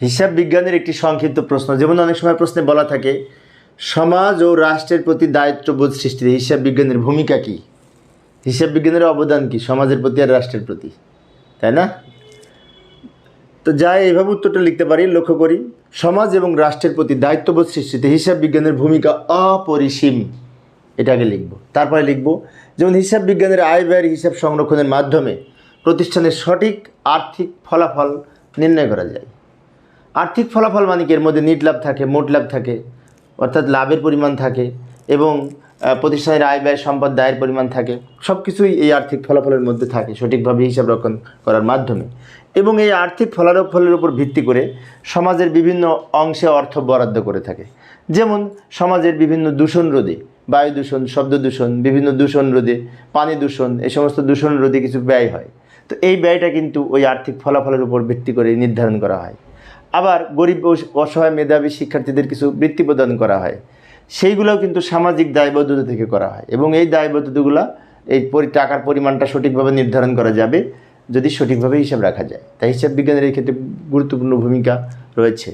হিসাব বিজ্ঞানের একটি সংক্ষিপ্ত প্রশ্ন, যেমন অনেক সময় প্রশ্নে বলা থাকে সমাজ ও রাষ্ট্রের প্রতি দায়িত্ববোধ সৃষ্টিতে হিসাব বিজ্ঞানের ভূমিকা কী, হিসাব বিজ্ঞানের অবদান কী সমাজের প্রতি আর রাষ্ট্রের প্রতি, তাই না? তো যাই এইভাবে উত্তরটা লিখতে পারি। লক্ষ্য করি, সমাজ এবং রাষ্ট্রের প্রতি দায়িত্ববোধ সৃষ্টিতে হিসাব বিজ্ঞানের ভূমিকা অপরিসীম, এটা আগে লিখব। তারপরে লিখব যেমন হিসাব বিজ্ঞানের আয় ব্যয়ের হিসাব সংরক্ষণের মাধ্যমে প্রতিষ্ঠানের সঠিক আর্থিক ফলাফল নির্ণয় করা যায়। আর্থিক ফলাফল মানে কি, এর মধ্যে নিট লাভ থাকে, মোট লাভ থাকে, অর্থাৎ লাভের পরিমাণ থাকে এবং প্রতিষ্ঠানের আয় ব্যয় সম্পদ দায়ের পরিমাণ থাকে, সব কিছুই এই আর্থিক ফলাফলের মধ্যে থাকে সঠিকভাবে হিসাব রক্ষণ করার মাধ্যমে। এবং এই আর্থিক ফলাফলের উপর ভিত্তি করে সমাজের বিভিন্ন অংশে অর্থ বরাদ্দ করে থাকে। যেমন সমাজের বিভিন্ন দূষণ রোধে, বায়ু দূষণ, শব্দ দূষণ, বিভিন্ন দূষণ রোধে, পানি দূষণ, এই সমস্ত দূষণ রোধে কিছু ব্যয় হয়। তো এই ব্যয়টা কিন্তু ওই আর্থিক ফলাফলের উপর ভিত্তি করে নির্ধারণ করা হয়। আবার গরিব ও অসহায় মেধাবী শিক্ষার্থীদের কিছু বৃত্তি প্রদান করা হয়, সেইগুলোও কিন্তু সামাজিক দায়বদ্ধতা থেকে করা হয়। এবং এই দায়বদ্ধতাগুলো, এই টাকার পরিমাণটা সঠিকভাবে নির্ধারণ করা যাবে যদি সঠিকভাবে হিসাব রাখা যায়। তাই হিসাব বিজ্ঞানের এই ক্ষেত্রে গুরুত্বপূর্ণ ভূমিকা রয়েছে।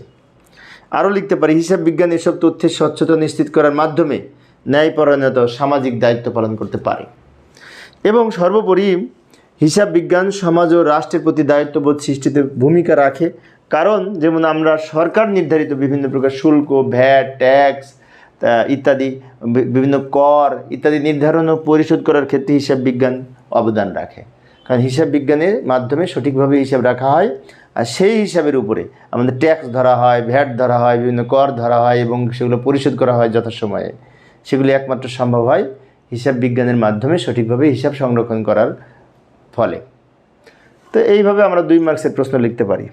আরও লিখতে পারি, হিসাব বিজ্ঞান এসব তথ্যের স্বচ্ছতা নিশ্চিত করার মাধ্যমে ন্যায়পরায়ণতা ও সামাজিক দায়িত্ব পালন করতে পারে। এবং সর্বোপরি হিসাব বিজ্ঞান সমাজ ও রাষ্ট্রের প্রতি দায়িত্ববোধ সৃষ্টিতে ভূমিকা রাখে, কারণ যেমন আমরা সরকার নির্ধারিত বিভিন্ন প্রকার শুল্ক, ভ্যাট, ট্যাক্স ইত্যাদি, বিভিন্ন কর ইত্যাদি নির্ধারণ ও পরিশোধ করার ক্ষেত্রে হিসাব বিজ্ঞান অবদান রাখে। কারণ হিসাব বিজ্ঞানের মাধ্যমে সঠিকভাবে হিসাব রাখা হয়, আর সেই হিসাবের উপরে আমাদের ট্যাক্স ধরা হয়, ভ্যাট ধরা হয়, বিভিন্ন কর ধরা হয় এবং সেগুলো পরিশোধ করা হয় যথাসময়ে। সেগুলি একমাত্র সম্ভব হয় হিসাব বিজ্ঞানের মাধ্যমে সঠিকভাবে হিসাব সংরক্ষণ করার ফলে। তো এইভাবে আমরা 2 মার্কসের প্রশ্ন লিখতে পারি।